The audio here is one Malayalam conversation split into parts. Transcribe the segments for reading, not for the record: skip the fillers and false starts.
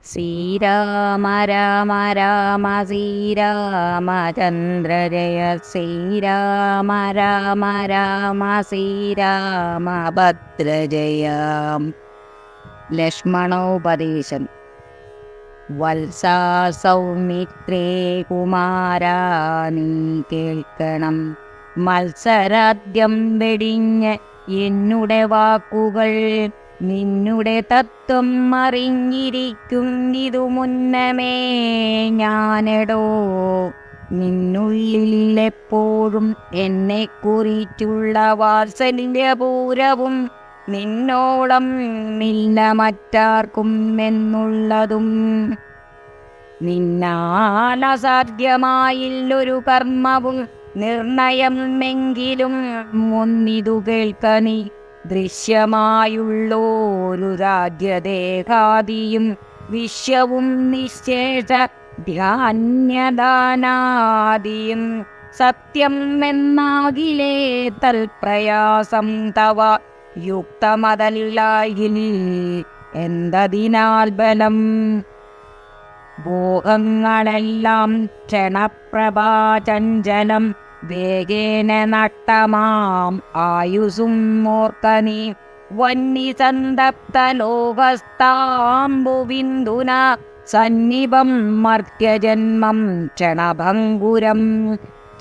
ശ്രീരാമ രാമ രാമ ശ്രീരാമചന്ദ്ര ജയ ശ്രീരാമ രാമ രാമ ശ്രീരാമ ഭദ്ര ജയ. ലക്ഷ്മണോപദേശം. വത്സാ സൗമിത്രേ കുമാരാ നീ കേൾക്കണം, മത്സരാദ്യം വെടിഞ്ഞ് എന്നുടെ വാക്കുകൾ. നിന്നുടെ തത്വം അറിഞ്ഞിരിക്കുന്നിതു മുന്നമേ ഞാനെടോ. നിന്നുള്ളിൽ എപ്പോഴും എന്നെക്കുറിച്ചുള്ള വാത്സല്യപൂരവും നിന്നോളം ഇല്ല മറ്റാർക്കും എന്നുള്ളതും. നിന്നാൽ അസാധ്യമായില്ലൊരു കർമ്മവും നിർണയമെങ്കിലും ഒന്നിതു കേൾക്ക നീ. ദൃശ്യമായുള്ളോരു രാജ്യദേഹാദിയും വിശ്വവും നിശേഷ ധ്യാന്യദാനാദിയും സത്യം എന്നാകിലേ തൽപ്രയാസം തവ യുക്തമതല്ലായിൽ എന്തതിനാൽ ബലം. ഭോഗങ്ങളെല്ലാം ക്ഷണപ്രഭാചഞ്ചലം, വേഗേന നഷ്ടമാം ആയുസും ഓർക്ക നീ. വന്യസന്തപ്ത ലോകസ്ഥാംബുവിന്ദുന സന്നിഭം മർത്യജന്മം ക്ഷണഭംഗുരം.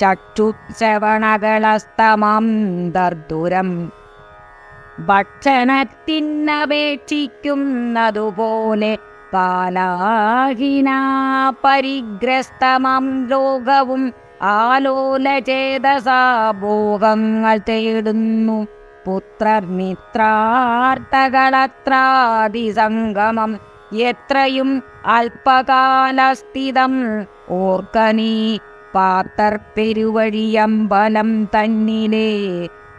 ചക്ഷുശ്രവണകളസ്തമം ദർദുരം. ഭക്ഷണത്തിനപേക്ഷിക്കുന്നതുപോലെ കാലാഹിന പരിഗ്രസ്തമം ലോകവും ആലോലചേതസാ ഭോഗങ്ങൾ തേടുന്നു. പുത്രർ മിത്രാർത്ഥകളത്രാദിസംഗമം എത്രയും അല്പകാലസ്ഥിതം ഓർക്ക നീ. പാർത്തർ പെരുവഴിയമ്പലം തന്നിലേ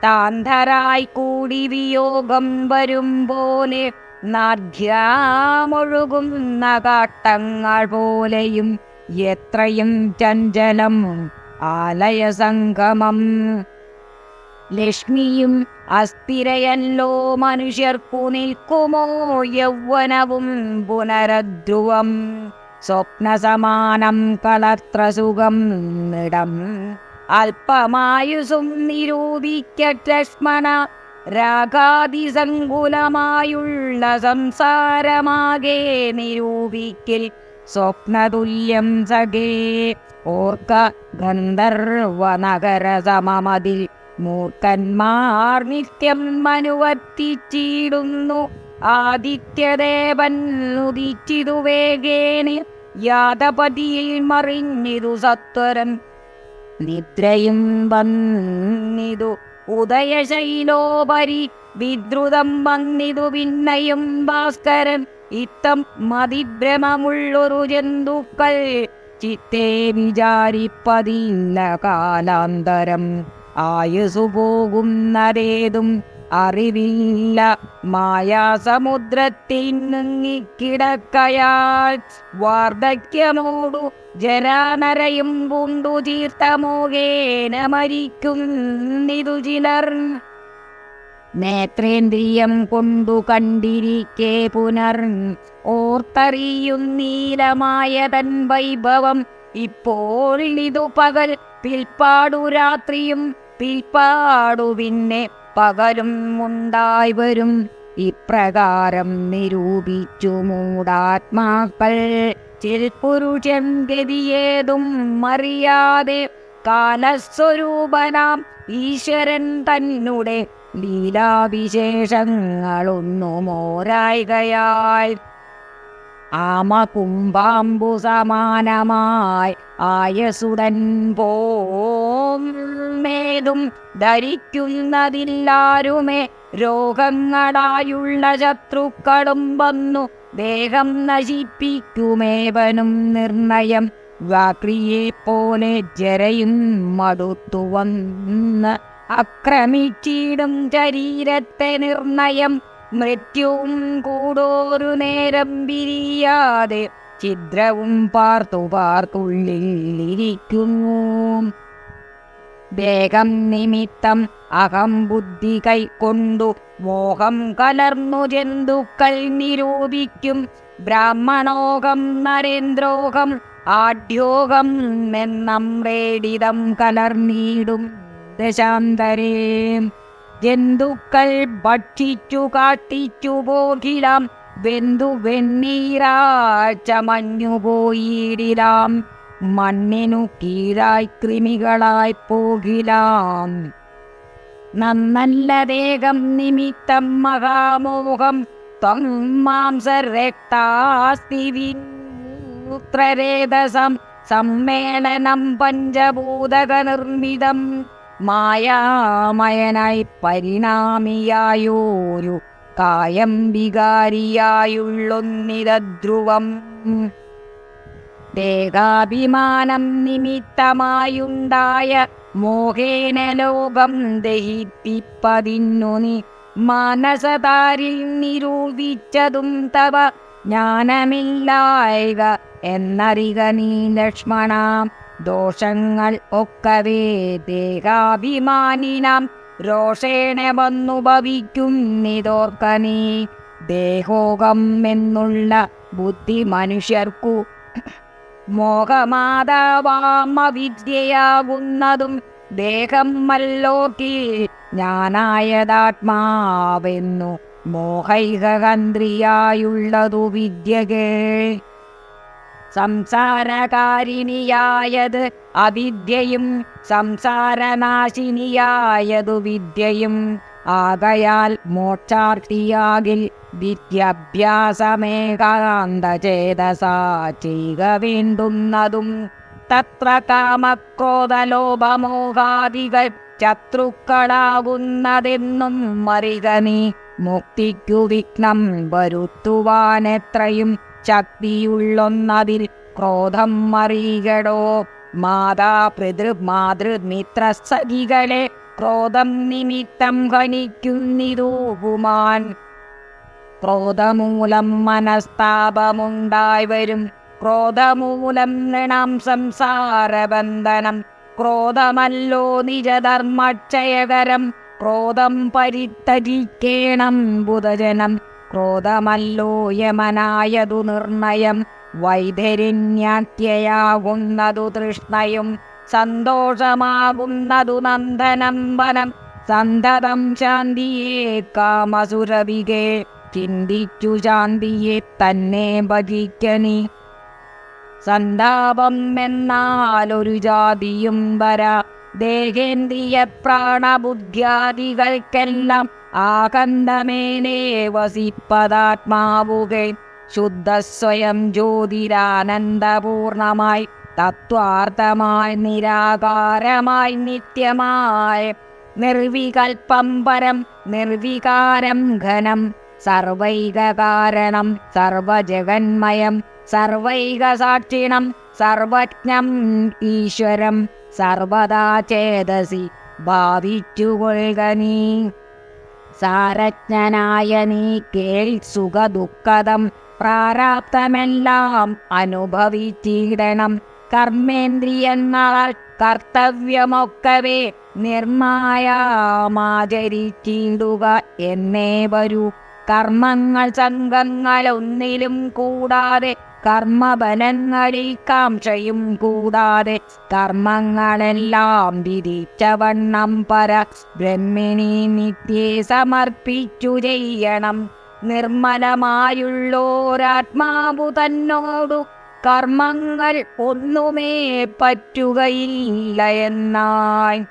താന്തരായി കൂടി വിയോഗം വരും പോലെ, നാദ്യാമൊഴുകുന്ന കാട്ടങ്ങൾ പോലെയും എത്രയും ചഞ്ചലം ആലയസംഗമം. ലക്ഷ്മിയും അസ്ഥിരയല്ലോ മനുഷ്യർക്കു നിൽക്കുമോ യൗവനവും പുനരധ്രുവം. സ്വപ്നസമാനം കളത്രസുഖം നിടം അല്പമായുസും നിരൂപിക്കലക്ഷ്മണ. രാഗാതിസങ്കുലമായുള്ള സംസാരമാകെ നിരൂപിക്കൽ സ്വപ്നതുല്യം സഖേ. ഓർക്ക ഗന്ധർവ നഗര സമമതിൽ മൂർഖന്മാർ നിത്യം അനുവർത്തിച്ചിടുന്നു. ആദിത്യദേവൻ ഉദിച്ചിതു വേഗേന യാതപതിയിൽ മറിഞ്ഞിതു സത്വരം. നിദ്രയും വന്നിതു ഉദയശൈലോപരി വിദ്രുതം വന്നിതു പിന്നയും ഭാസ്കരൻ. ഇത്തം മതിഭ്രമമുള്ളൊരു ജന്തുക്കൾ ചിത്തേ വിചാരിപ്പതില്ല കാലാന്തരം. ആയുസു പോകുന്നതേതും അറിവില്ല, മായാസമുദ്രത്തിൽ മുങ്ങിക്കിടക്കയാൽ. വാർദ്ധക്യമോടു ജരാനരയും പൂണ്ടു തീർത്ഥമോകേന മരിക്കുന്നിതു ചിലർ. നേത്രേന്ദ്രിയം കൊണ്ടു കണ്ടിരിക്കെ പുനർ ഓർത്തറിയുന്നീലമായ തൻ വൈഭവം. ഇപ്പോൾ ഇതു പകൽ, പിൽപ്പാടു രാത്രിയും, പിൽപ്പാടു പിന്നെ പകലും ഉണ്ടായി വരും. ഇപ്രകാരം നിരൂപിച്ചു മൂഢാത്മാക്കൾ ചിൽപുരുഷൻ ഗതിയേതും അറിയാതെ. കാലസ്വരൂപനാം ഈശ്വരൻ തന്നെ ലീലാവിശേഷങ്ങളൊന്നുമോരായികയാൽ ആമകുംഭാംബു സമാനമായി ആയസുടൻ പോമേതും ധരിക്കുന്നതില്ലാരുമേ. രോഗങ്ങളായുള്ള ശത്രുക്കളും വന്നു ദേഹം നശിപ്പിക്കുമേവനും നിർണയം. വ്യാക്രിയെപ്പോലെ ജരയും മടുത്തു വന്ന് ആക്രമിച്ചിടും ശരീരത്തെ നിർണയം. മൃത്യുവും കൂടോരു നേരം പിരിയാതെ ഛിദ്രവും പാർത്തു പാർത്തുള്ളിലിരിക്കുന്നു. ദേഹം നിമിത്തം അഹം ബുദ്ധി കൈക്കൊണ്ടു മോഹം കലർന്നു ജന്തുക്കൾ നിരൂപിക്കും. ബ്രാഹ്മണോകം നരേന്ദ്രോകം ആഢ്യോകം എന്നമ്രേഡിതം കലർന്നീടും ദശാന്തരേ. ജന്തുക്കൾ ഭക്ഷിച്ചു കാട്ടിച്ചു പോകിലാം, വെന്തു വെണ്ണീരാച്ച മഞ്ഞുപോയിടിലാം, മണ്ണിനു കീഴായി കൃമികളായി പോകിലാം. നന്നല്ല ദേഹം നിമിത്തം മഹാമോഹം ത്വം മാംസരക്താസ്തി വിത്രരേതസം സമ്മേളനം പഞ്ചഭൂതക നിർമ്മിതം. മായാമയനായി പരിണാമിയായോരു കായം വികാരിയായുള്ളൊന്നിതധ്രുവം. ദേഹാഭിമാനം നിമിത്തമായുണ്ടായ മോഹേന ലോകം ദഹിപ്പിപ്പതിന്നു നീ മാനസതാരിൽ നിരൂപിച്ചതും തവ ജ്ഞാനമില്ലായക എന്നറിക നീ ലക്ഷ്മണ. ദോഷങ്ങൾ ഒക്കവേ ദേഹാഭിമാനിനാം രോഷേണ വന്നു ഭവിക്കുന്നിതോർക്ക നീ. ദേഹോകം എന്നുള്ള ബുദ്ധി മനുഷ്യർക്കു മോഹമാതാവാമവിദ്യയാകുന്നതും ദേഹം മല്ലോക്കി ജ്ഞാനായതാത്മാവെന്നു മോഹൈകന്ദ്രിയായുള്ളതു വിദ്യകൾ. സംസാരകാരിണിയായത് അവിദ്യയും സംസാരനാശിനിയായതു വിദ്യയും. ആകയാൽ മോക്ഷാർത്ഥിയാകിൽ വിദ്യാഭ്യാസമേകാന്തചേതസാ ചെയ്യുക വേണ്ടുന്നതും. തത്ര കാമക്രോധലോഭമോഹാദികൾ ശത്രുക്കളാകുന്നതെന്നും മറിക നീ. മുക്തിക്കു വിഘ്നം വരുത്തുവാനെത്രയും ശക്തിയുള്ളൊന്നതിൽ ക്രോധം മറികടോ. മാതാ പിതൃ മാതൃമിത്ര സഖികളെ ക്രോധം നിമിത്തം ഹനിക്കുന്നിതു പുമാൻ. ക്രോധമൂലം മനസ്താപമുണ്ടായി വരും, ക്രോധമൂലം നൃണം സംസാരബന്ധനം. ക്രോധമല്ലോ നിജധർമ്മക്ഷയകരം, ക്രോധം പരിത്യജിക്കേണം ബുധജനം. ക്രോധമല്ലോ യമനായതു നിർണയം, വൈധരിണ്യാത്യയാകുന്നതു തൃഷ്ണയും. സന്തോഷമാകുന്നതു നന്ദനം വനം, സന്തതം ശാന്തിയെ കാമസുരവികെ. ചിന്തിച്ചു ശാന്തിയെ തന്നെ ഭജിക്കനി. സന്താപം എന്നാലൊരു ജാതിയും വരാ, ദേഹേന്ദ്രിയ പ്രാണബുദ്ധ്യാദികൾക്കെല്ലാം ആകന്ദമേനേ വസിപ്പതാത്മാവുകെ. ശുദ്ധസ്വയം ജ്യോതിരാനന്ദപൂർണമായി തത്വാർത്ഥമായി നിരാകാരമായി നിത്യമായി. നിർവികൽപ്പം പരം നിർവികാരം ഘനം, സർവൈകകാരണം സർവജഗന്മയം. സർവൈകസാക്ഷിണം സർവജ്ഞം ഈശ്വരം, സർവദാ ചേതസി ഭാവിച്ചുകൊള്ളുക നീ. സാരജ്ഞനായ നീ കേൾ സുഖദുഃഖദം പ്രാരാബ്ധമെല്ലാം അനുഭവിച്ചിടണം. കർമ്മേന്ദ്രിയങ്ങളാൽ കർത്തവ്യമൊക്കവേ നിർമായാമാചരിച്ചിടുക എന്നേ വരൂ. കർമ്മങ്ങൾ സംഘങ്ങളൊന്നിലും കൂടാതെ, കർമ്മബലങ്ങളിൽ കാംക്ഷയും കൂടാതെ, കർമ്മങ്ങളെല്ലാം വിധിച്ചവണ്ണം പര ബ്രഹ്മിണി നിത്യേ സമർപ്പിച്ചു ചെയ്യണം. നിർമ്മലമായുള്ളോരാത്മാവു തന്നോടു കർമ്മങ്ങൾ ഒന്നുമേ പറ്റുകയില്ല എന്നായി.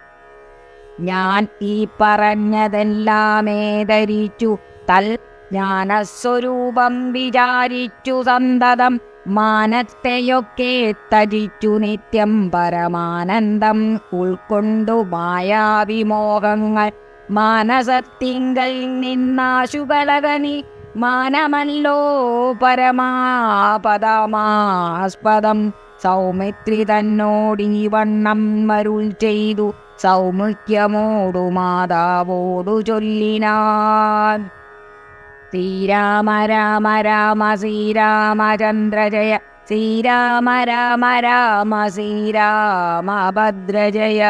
ഞാൻ ഈ പറഞ്ഞതെല്ലാമേ ധരിച്ചു തൽ ജ്ഞാനസ്വരൂപം വിചാരിച്ചു സന്തതം. മാനത്തെയൊക്കെ തജിച്ചു നിത്യം പരമാനന്ദം ഉൾക്കൊണ്ടു മായാവിമോഹങ്ങൾ മാനസത്തിങ്കൽ നിന്നാശുകളകനി. മാനമല്ലോ പരമാപദമാസ്പദം. സൗമിത്രി തന്നോടീ വണ്ണം മരുൾ ചെയ്തു സൗമുഖ്യമോടു മാതാവോടു ചൊല്ലിനാൻ. ശ്രീരാമ രാമ രാമ ശ്രീരാമചന്ദ്ര ജയ, ശ്രീരാമ രാമ രാമ ശ്രീരാമഭദ്ര ജയ.